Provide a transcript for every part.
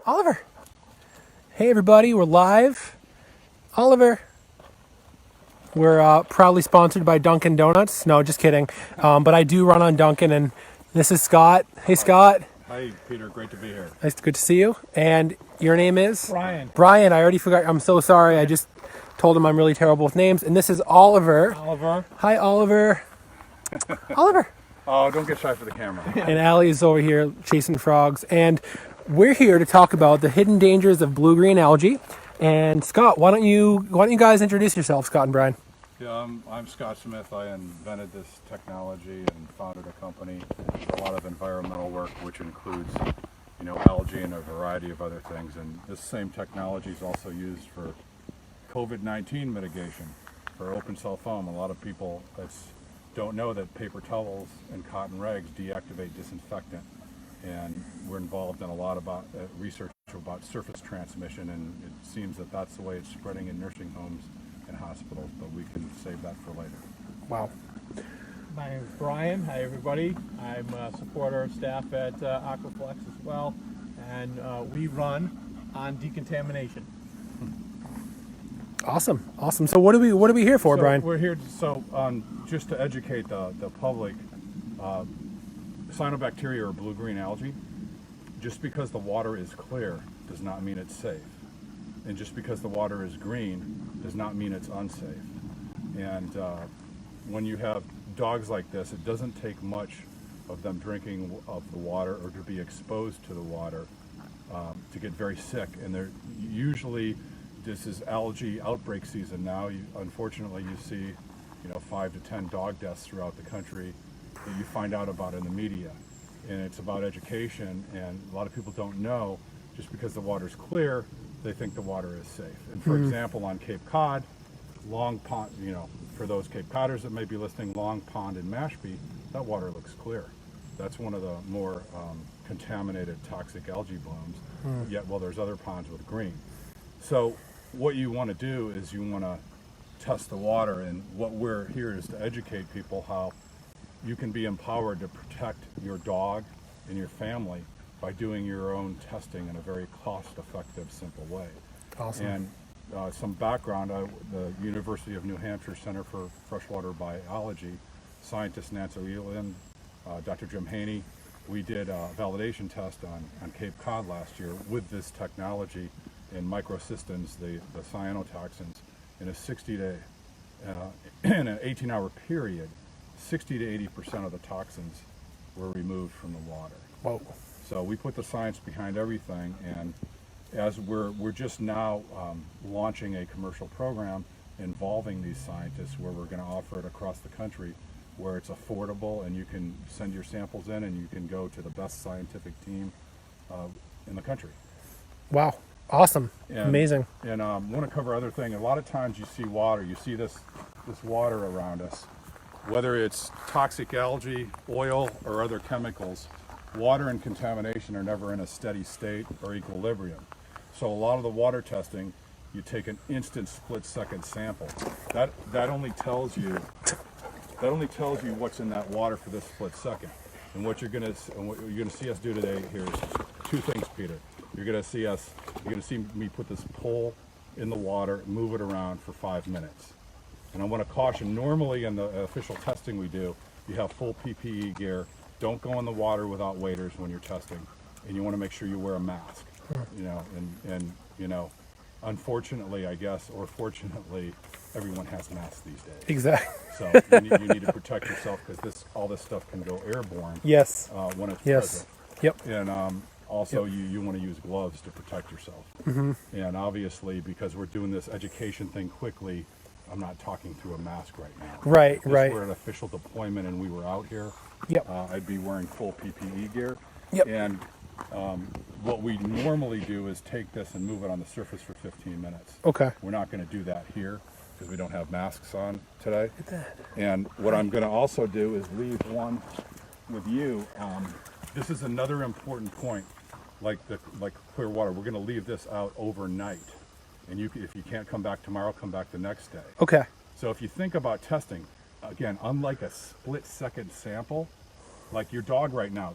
Oliver. Hey everybody, we're live. Oliver. We're proudly sponsored by Dunkin' Donuts. No, just kidding. But I do run on Dunkin', and this is Scott. Hey Scott. Hi Peter, great to be here. Good to see you. And your name is? Brian. Brian, I already forgot. I'm so sorry. I just told him I'm really terrible with names. And this is Oliver. Oliver. Hi Oliver. Oliver. Oh, don't get shy for the camera. And Allie is over here chasing frogs. And we're here to talk about the hidden dangers of blue-green algae. And Scott, why don't you guys introduce yourself, Scott and Brian? Yeah, I'm Scott Smith. I invented this technology and founded a company for a lot of environmental work, which includes, algae and a variety of other things. And this same technology is also used for COVID-19 mitigation for open cell foam. A lot of people don't know that paper towels and cotton rags deactivate disinfectant. And we're involved in a lot about research about surface transmission, and it seems that that's the way it's spreading in nursing homes and hospitals, but we can save that for later. Wow. My name is Brian. Hi everybody. I'm a supporter staff at Aquaflex as well, and we run on decontamination. Awesome. So what are we here for, Brian? We're here just to educate the public. Cyanobacteria or blue-green algae, just because the water is clear does not mean it's safe. And just because the water is green does not mean it's unsafe. And when you have dogs like this, it doesn't take much of them drinking of the water or to be exposed to the water to get very sick. And they're usually, this is algae outbreak season now. Unfortunately, you see 5 to 10 dog deaths throughout the country that you find out about in the media. And it's about education, and a lot of people don't know, just because the water's clear, they think the water is safe. And for example, on Cape Cod, Long Pond, for those Cape Codders that may be listening, Long Pond in Mashpee, that water looks clear. That's one of the more contaminated toxic algae blooms, yet there's other ponds with green. So what you want to do is you want to test the water, and what we're here is to educate people how you can be empowered to protect your dog and your family by doing your own testing in a very cost-effective, simple way. Awesome. And some background, the University of New Hampshire Center for Freshwater Biology, scientist Nancy Leland, Dr. Jim Haney, we did a validation test on Cape Cod last year with this technology in microcystins, the cyanotoxins, in a 60-day, in an 18-hour period. 60 to 80% of the toxins were removed from the water. Whoa. So we put the science behind everything, and as we're just now launching a commercial program involving these scientists, where we're going to offer it across the country, where it's affordable and you can send your samples in and you can go to the best scientific team in the country. Wow. Awesome. Amazing. And I want to cover other thing. A lot of times you see water, you see this water around us. Whether it's toxic algae, oil, or other chemicals, water and contamination are never in a steady state or equilibrium. So a lot of the water testing, you take an instant split-second sample. That only tells you what's in that water for this split second. And what you're gonna see us do today here is two things, Peter. You're gonna see me put this pole in the water, move it around for 5 minutes. And I want to caution, normally in the official testing we do, you have full PPE gear. Don't go in the water without waders when you're testing. And you want to make sure you wear a mask. Unfortunately, I guess, or fortunately, everyone has masks these days. Exactly. So you need to protect yourself, because all this stuff can go airborne. Yes. When it's present. Yep. And also, you want to use gloves to protect yourself. Mm-hmm. And obviously, because we're doing this education thing quickly, I'm not talking through a mask right now. Right. If we're at official deployment and we were out here, yep. I'd be wearing full PPE gear. Yep. And what we normally do is take this and move it on the surface for 15 minutes. Okay. We're not going to do that here because we don't have masks on today. Look at that. And what I'm going to also do is leave one with you. This is another important point, like clear water. We're going to leave this out overnight. And if you can't come back tomorrow, come back the next day. Okay. So if you think about testing, again, unlike a split-second sample, like your dog right now,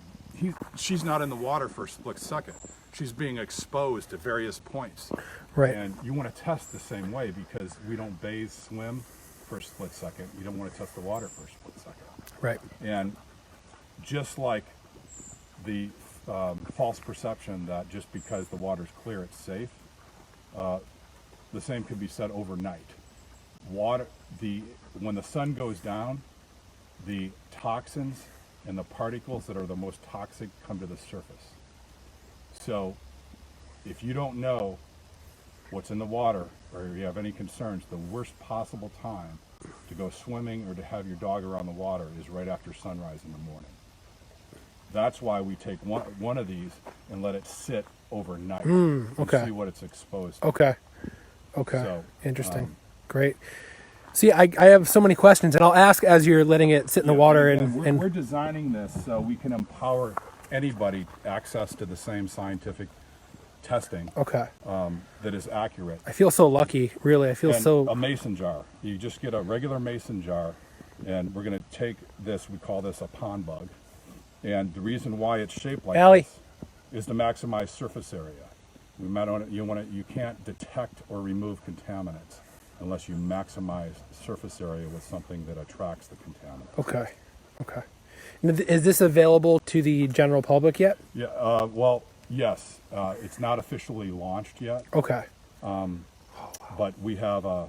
she's not in the water for a split second. She's being exposed to various points. Right. And you want to test the same way, because we don't bathe, swim for a split second. You don't want to test the water for a split second. Right. And just like the false perception that just because the water's clear, it's safe, the same could be said overnight. When the sun goes down, the toxins and the particles that are the most toxic come to the surface. So if you don't know what's in the water, or you have any concerns, the worst possible time to go swimming or to have your dog around the water is right after sunrise in the morning. That's why we take one of these and let it sit overnight okay. and see what it's exposed to. Okay. Okay. So, interesting. Great. See, I have so many questions, and I'll ask as you're letting it sit in the water. And we're designing this so we can empower anybody access to the same scientific testing. Okay. That is accurate. I feel so lucky, really. I feel And so. a mason jar. You just get a regular mason jar, and we're going to take this. We call this a pond bug, and the reason why it's shaped like Allie. this is to maximize surface area. You can't detect or remove contaminants unless you maximize surface area with something that attracts the contaminant. Okay. Okay. Is this available to the general public yet? Yeah. Well, yes. It's not officially launched yet. Okay. But we have the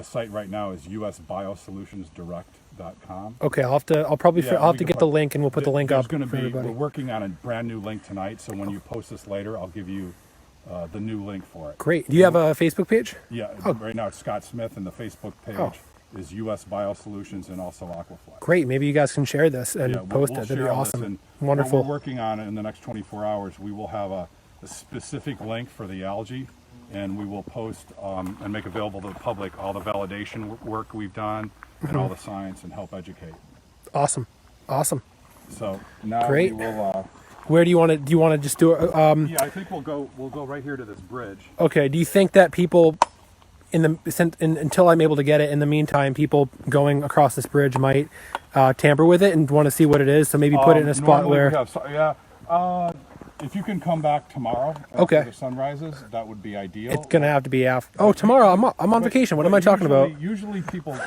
site right now is usbiosolutionsdirect.com. Okay. I'll have to get the link, and we'll put the link up for everybody. We're working on a brand new link tonight, so when you post this later, I'll give you the new link for it. Great. Do you have a Facebook page? Yeah. Right now it's Scott Smith, and the Facebook page is US Biosolutions and also Aquaflex. Great. Maybe you guys can share this and post we'll it. That'd be share all awesome. this, and Wonderful. We're working on it in the next 24 hours. We will have a specific link for the algae, and we will post and make available to the public all the validation work we've done and all the science, and help educate. Awesome. Awesome. So now Great. we will. Where do you want to? Do you want to just do it? Yeah, I think we'll go right here to this bridge. Okay. Do you think that people, until I'm able to get it, in the meantime, people going across this bridge might tamper with it and want to see what it is? So maybe put it in a spot where. If you can come back tomorrow Okay. after the sun rises, that would be ideal. It's gonna have to be after. Oh, tomorrow I'm on vacation. What am I talking about? Usually people,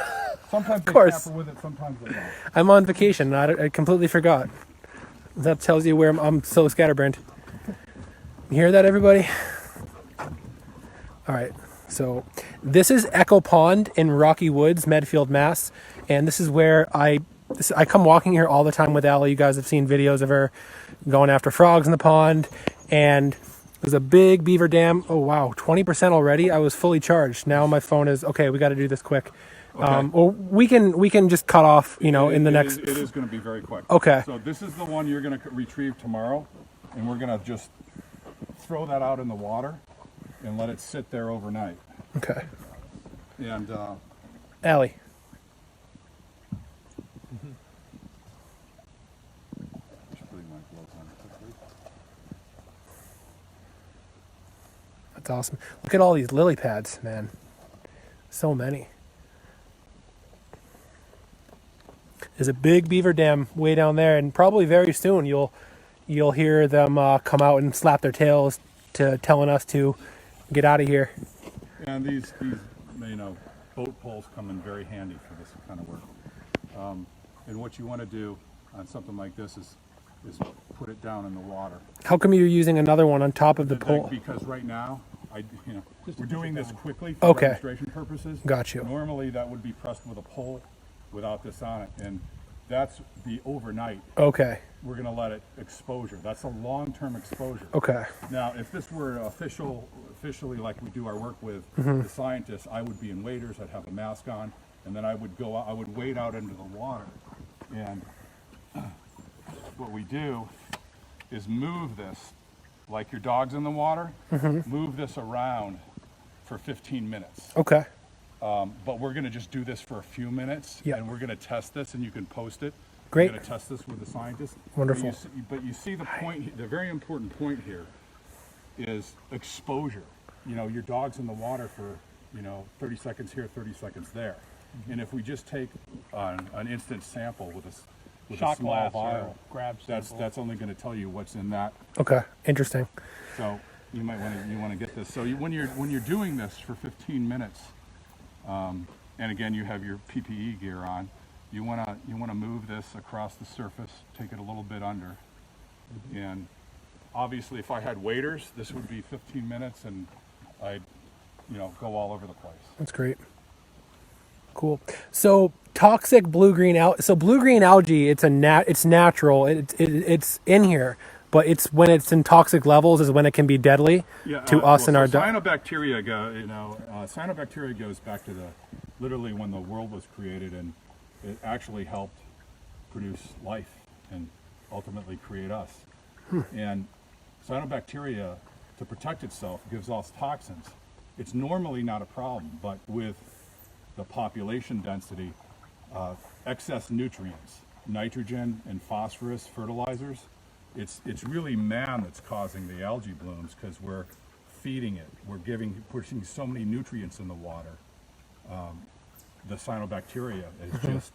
sometimes they course. tamper with it, sometimes they don't. I'm on vacation. I completely forgot. That tells you where I'm so scatterbrained. You hear that, everybody? All right. So this is Echo Pond in Rocky Woods, Medfield, Mass. And this is where I come walking here all the time with Allie. You guys have seen videos of her going after frogs in the pond. And there's a big beaver dam. Oh, wow. 20% already. I was fully charged. Now my phone is, okay, we got to do this quick. Okay. Or we can just cut off, in the next. It is going to be very quick. Okay. So this is the one you're going to retrieve tomorrow, and we're going to just throw that out in the water and let it sit there overnight. Okay. And Allie. just putting my gloves on quickly. That's awesome. Look at all these lily pads, man. So many. There's a big beaver dam way down there, and probably very soon you'll hear them come out and slap their tails to telling us to get out of here. And these boat poles come in very handy for this kind of work. And what you want to do on something like this is put it down in the water. How come you're using another one on top of the pole? Because right now, we're doing this quickly for Okay. demonstration purposes. Got you. Normally, that would be pressed with a pole without this on it, and that's the overnight. Okay. We're going to let it exposure. That's a long-term exposure. Okay. Now, if this were officially like we do our work with Mm-hmm. the scientists, I would be in waders. I'd have a mask on, and then I would go out. I would wade out into the water, and what we do is move this, like your dog's in the water. Mm-hmm. Move this around for 15 minutes. Okay. But we're going to just do this for a few minutes, Yeah. and we're going to test this, and you can post it. Great. We're going to test this with the scientists. Wonderful. But you see the point, the very important point here is exposure. Your dog's in the water for, 30 seconds here, 30 seconds there. Mm-hmm. And if we just take an instant sample with with shot a small glass vial. or grab sample. That's only going to tell you what's in that. Okay, interesting. So you might want to get this. So when you're doing this for 15 minutes, and again you have your PPE gear on, you want to move this across the surface, take it a little bit under, and obviously if I had waders, this would be 15 minutes, and I'd go all over the place. That's great. Cool. So toxic blue-green algae. So blue-green algae, it's natural. It's in here, but it's when it's in toxic levels is when it can be deadly to us and our cyanobacteria cyanobacteria goes back to literally when the world was created, and it actually helped produce life and ultimately create us. And cyanobacteria, to protect itself, gives off toxins. It's normally not a problem, but with the population density, excess nutrients, nitrogen and phosphorus fertilizers, it's really man that's causing the algae blooms, because we're feeding it. We're pushing so many nutrients in the water. The cyanobacteria is just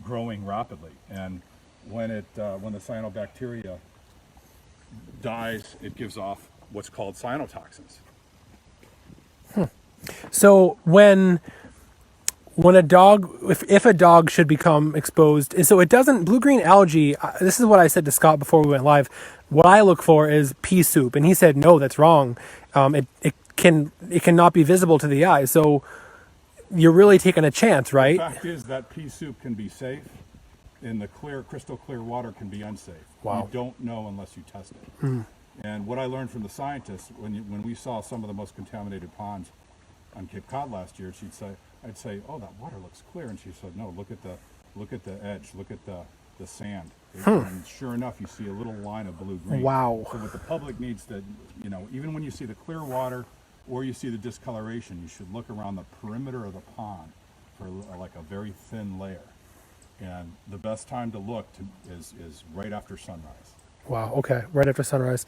growing rapidly, and when the cyanobacteria dies, it gives off what's called cyanotoxins. So when a dog, if a dog should become exposed, so it doesn't, blue-green algae, this is what I said to Scott before we went live, what I look for is pea soup, and he said, no, that's wrong. It cannot be visible to the eye, so you're really taking a chance, right? The fact is that pea soup can be safe, and the crystal clear water can be unsafe. Wow. You don't know unless you test it. And what I learned from the scientists, when we saw some of the most contaminated ponds on Cape Cod last year, I'd say, oh, that water looks clear, and she said, no, look at the edge, look at the sand. And sure enough, you see a little line of blue-green. Wow. So what the public needs to, even when you see the clear water or you see the discoloration, you should look around the perimeter of the pond for like a very thin layer. And the best time to look is right after sunrise. Wow, okay, right after sunrise.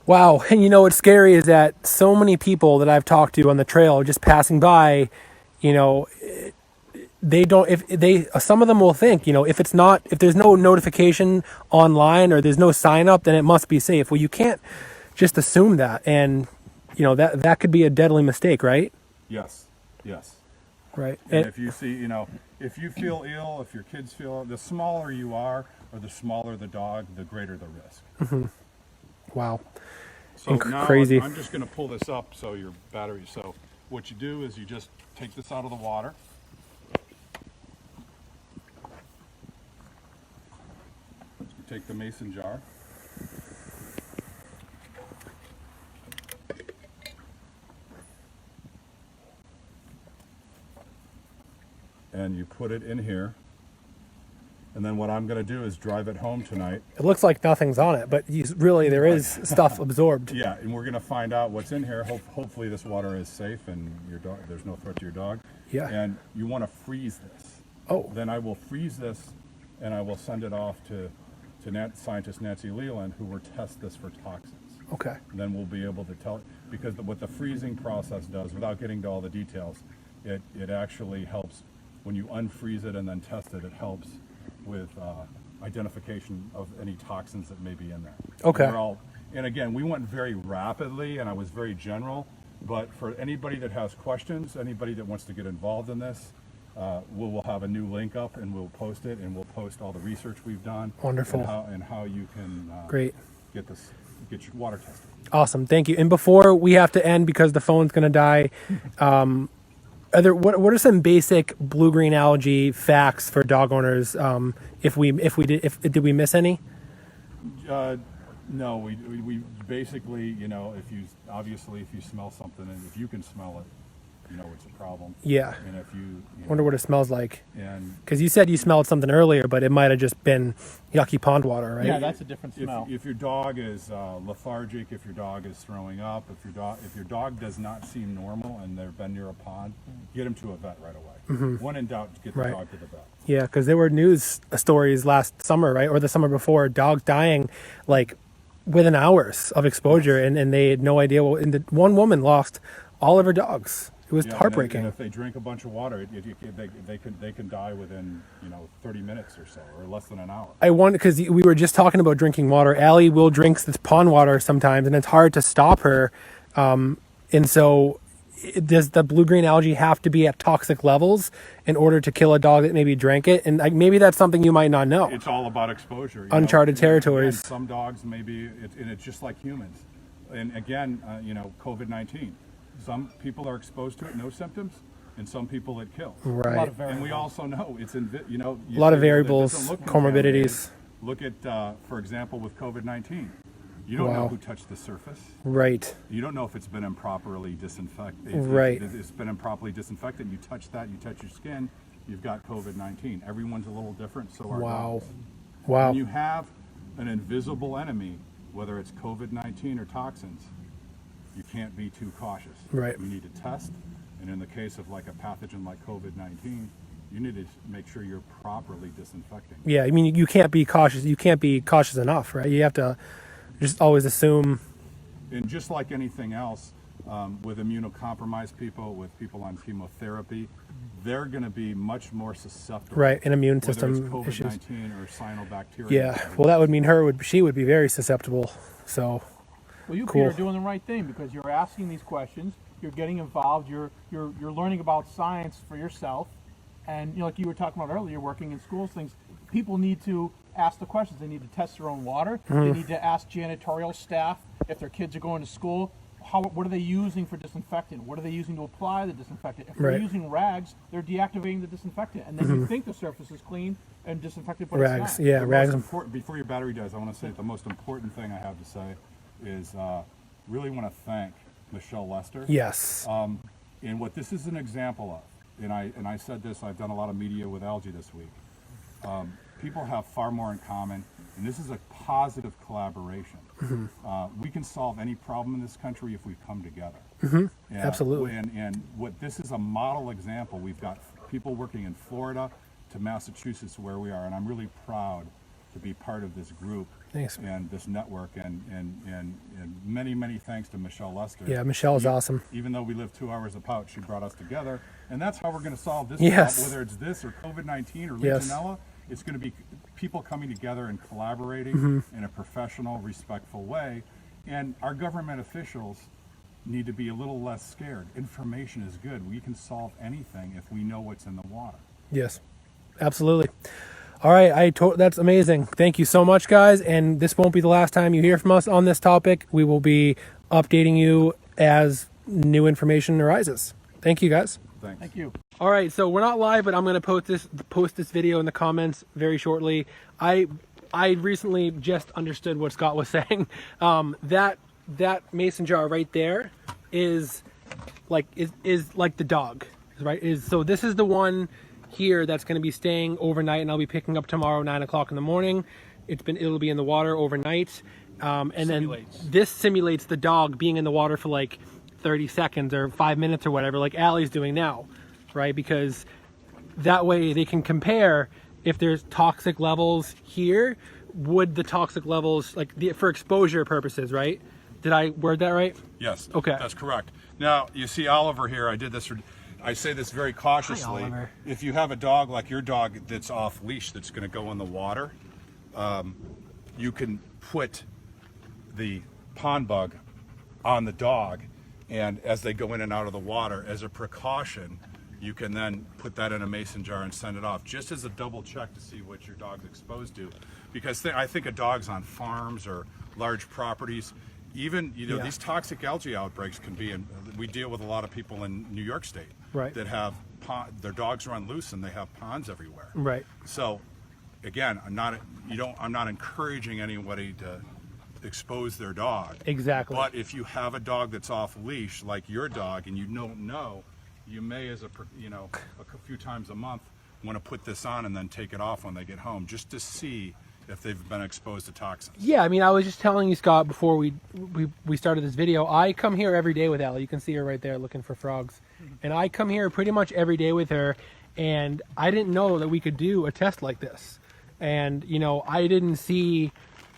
Wow, and what's scary is that so many people that I've talked to on the trail just passing by, they don't, some of them will think, if there's no notification online or there's no sign up, then it must be safe. Well, you can't just assume that, and that could be a deadly mistake, right? Yes. Right. And if you see, if you feel ill, if your kids feel, the smaller you are or the smaller the dog, the greater the risk. Wow. So now crazy. I'm just going to pull this up so your battery. So what you do is you just take this out of the water. You take the mason jar. And you put it in here. And then what I'm going to do is drive it home tonight. It looks like nothing's on it, but really there is stuff absorbed. Yeah, and we're going to find out what's in here. Hopefully this water is safe and there's no threat to your dog. Yeah. And you want to freeze this. Oh. Then I will freeze this, and I will send it off to scientist Nancy Leland, who will test this for toxins. Okay. And then we'll be able to tell, because what the freezing process does, without getting to all the details, it actually helps when you unfreeze it and then test it. It helps with identification of any toxins that may be in there. Okay. And again, we went very rapidly, and I was very general, but for anybody that has questions, anybody that wants to get involved in this, we'll have a new link up, and we'll post it, and we'll post all the research we've done. Wonderful. And how you can Great. get your water tested. Awesome. Thank you. And before we have to end, because the phone's going to die, what are some basic blue-green algae facts for dog owners? Did we miss any? No, we basically, if you smell something, and if you can smell it, it's a problem. Yeah. And if you Wonder what it smells like. And Because you said you smelled something earlier, but it might have just been yucky pond water, right? Yeah, that's a different smell. if your dog is lethargic, if your dog is throwing up, if your dog does not seem normal and they've been near a pond, get him to a vet right away. When in doubt, get the Right. dog to the vet. Yeah, because there were news stories last summer, right? Or the summer before, dogs dying like within hours of exposure, and they had no idea. And one woman lost all of her dogs. It was Yeah, heartbreaking. And if they drink a bunch of water, they can die within 30 minutes or so, or less than an hour. I wonder, because we were just talking about drinking water. Allie will drink this pond water sometimes, and it's hard to stop her. And so, does the blue-green algae have to be at toxic levels in order to kill a dog that maybe drank it? And maybe that's something you might not know. It's all about exposure. Uncharted territories. Again, some dogs maybe, and it's just like humans. And again, COVID-19. Some people are exposed to it, no symptoms, and some people it kills. Right. And we also know it's in, a lot of variables, comorbidities. Look at, for example, with COVID-19. You don't know who touched the surface. Right. You don't know if it's been improperly disinfected. Right. If it's been improperly disinfected, you touch that, you touch your skin, you've got COVID-19. Everyone's a little different, so are dogs. Wow. When you have an invisible enemy, whether it's COVID-19 or toxins, you can't be too cautious. Right. You need to test, and in the case of like a pathogen like COVID-19, you need to make sure you're properly disinfecting. Yeah, I mean, you can't be cautious. You can't be cautious enough, right? You have to just always assume. And just like anything else, with immunocompromised people, with people on chemotherapy, they're going to be much more susceptible. Right, and immune whether system it's issues. COVID-19 or cyanobacteria. Yeah, well, that would mean she would be very susceptible. So. Well, you, Cool. Peter, are doing the right thing because you're asking these questions, you're getting involved, you're learning about science for yourself, and like you were talking about earlier, working in schools, things. People need to ask the questions. They need to test their own water. They need to ask janitorial staff if their kids are going to school. What are they using for disinfectant? What are they using to apply the disinfectant? If they're using rags, they're deactivating the disinfectant, and then you think the surface is clean and disinfected, but Rags, it's not. yeah, The rags. most important, before your battery dies, I want to say the most important thing I have to say is really want to thank Michelle Lester. Yes. And what this is an example of, and I said this, I've done a lot of media with algae this week. People have far more in common, and this is a positive collaboration. We can solve any problem in this country if we come together. Absolutely. And what this is a model example. We've got people working in Florida to Massachusetts where we are, and I'm really proud to be part of this group. Thanks. And this network, and many thanks to Michelle Lester. Yeah, Michelle is awesome. Even though we live 2 hours apart, she brought us together, and that's how we're going to solve this Yes. problem, whether it's this or COVID-19 or Yes. Legionella. It's going to be people coming together and collaborating in a professional, respectful way, and our government officials need to be a little less scared. Information is good. We can solve anything if we know what's in the water. Yes. Absolutely. All right, that's amazing. Thank you so much, guys. And this won't be the last time you hear from us on this topic. We will be updating you as new information arises. Thank you, guys. Thanks. Thank you. All right, so we're not live, but I'm going to post this video in the comments very shortly. I recently just understood what Scott was saying. That mason jar right there is like the dog, right? So this is the one here that's going to be staying overnight, and I'll be picking up tomorrow 9 o'clock in the morning. It'll be in the water overnight, and then this simulates the dog being in the water for like 30 seconds or 5 minutes or whatever, like Allie's doing now, right? Because that way they can compare if there's toxic levels here, would the toxic levels, for exposure purposes, right? Did I word that right? Yes. Okay. That's correct. Now, you see Oliver here, I say this very cautiously. Hi, Oliver. If you have a dog like your dog that's off leash that's going to go in the water, you can put the pond bug on the dog, and as they go in and out of the water, as a precaution, you can then put that in a mason jar and send it off, just as a double check to see what your dog's exposed to. Because I think of dogs on farms or large properties. Even, these toxic algae outbreaks can be we deal with a lot of people in New York State that have their dogs run loose and they have ponds everywhere. Right. So, again, I'm not encouraging anybody to expose their dog. Exactly. But if you have a dog that's off leash, like your dog, and you don't know, you may, a few times a month, want to put this on and then take it off when they get home, just to see if they've been exposed to toxins. Yeah, I mean, I was just telling you, Scott, before we started this video, I come here every day with Allie. You can see her right there looking for frogs. And I come here pretty much every day with her, and I didn't know that we could do a test like this. And,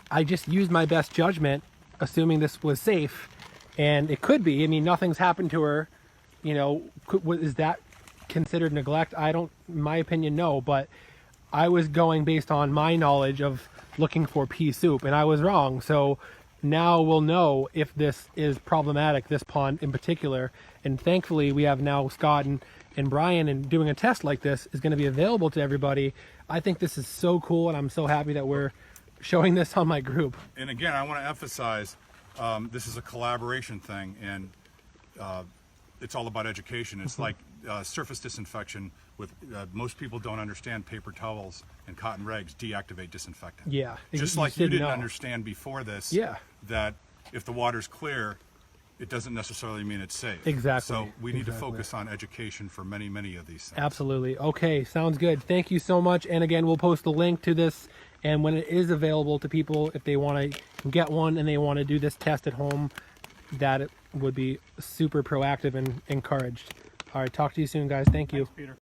I just used my best judgment, assuming this was safe, and it could be. I mean, nothing's happened to her you know, is that considered neglect? I don't, in my opinion, no, but I was going based on my knowledge of looking for pea soup, and I was wrong. So now we'll know if this is problematic, this pond in particular. And thankfully, we have now Scott and Brian, and doing a test like this is going to be available to everybody. I think this is so cool, and I'm so happy that we're showing this on my group. And again, I want to emphasize, this is a collaboration thing, and it's all about education. It's like surface disinfection. With most people don't understand paper towels and cotton rags deactivate disinfectant. Yeah, just like you didn't understand before this. Yeah. That if the water's clear, it doesn't necessarily mean it's safe. Exactly. So we need to focus on education for many, many of these things. Absolutely. Okay, sounds good. Thank you so much. And again, we'll post the link to this, and when it is available to people, if they want to get one and they want to do this test at home, that it would be super proactive and encouraged. All right, talk to you soon, guys. Thank you. Thanks, Peter.